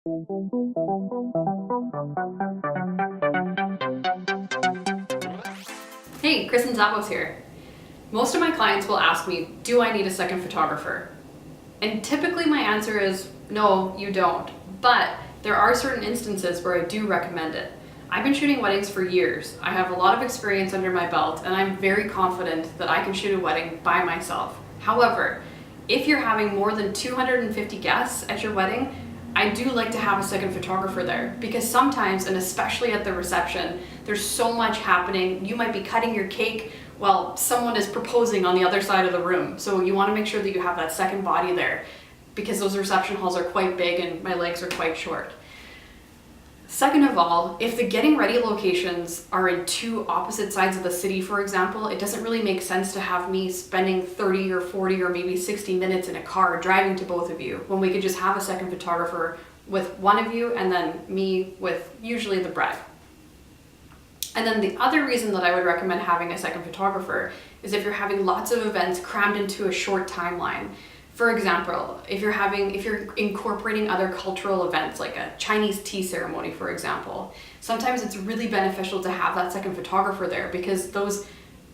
Hey, Kristinzabos here. Most of my clients will ask me, do I need a second photographer? And typically my answer is, no, you don't. But there are certain instances where I do recommend it. I've been shooting weddings for years. I have a lot of experience under my belt, and I'm very confident that I can shoot a wedding by myself. However, if you're having more than 250 guests at your wedding, I do like to have a second photographer there, because sometimes, and especially at the reception, there's so much happening. You might be cutting your cake while someone is proposing on the other side of the room. So you want to make sure that you have that second body there, because those reception halls are quite big and my legs are quite short. Second of all, if the getting ready locations are in two opposite sides of the city, for example, it doesn't really make sense to have me spending 30 or 40 or maybe 60 minutes in a car driving to both of you, when we could just have a second photographer with one of you and then me with usually the bride. And then the other reason that I would recommend having a second photographer is if you're having lots of events crammed into a short timeline. For example, if you're incorporating other cultural events like a Chinese tea ceremony, for example, sometimes it's really beneficial to have that second photographer there, because those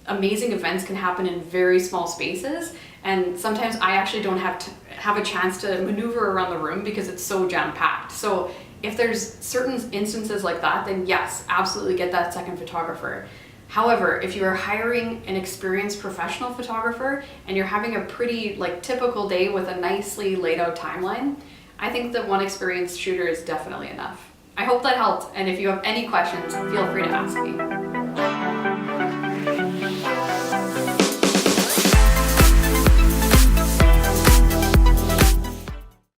amazing events can happen in very small spaces, and sometimes I actually don't have a chance to maneuver around the room because it's so jam-packed. So if there's certain instances like that, then yes, absolutely get that second photographer. However, if you are hiring an experienced professional photographer and you're having a pretty typical day with a nicely laid out timeline, I think that one experienced shooter is definitely enough. I hope that helped, and if you have any questions, feel free to ask me.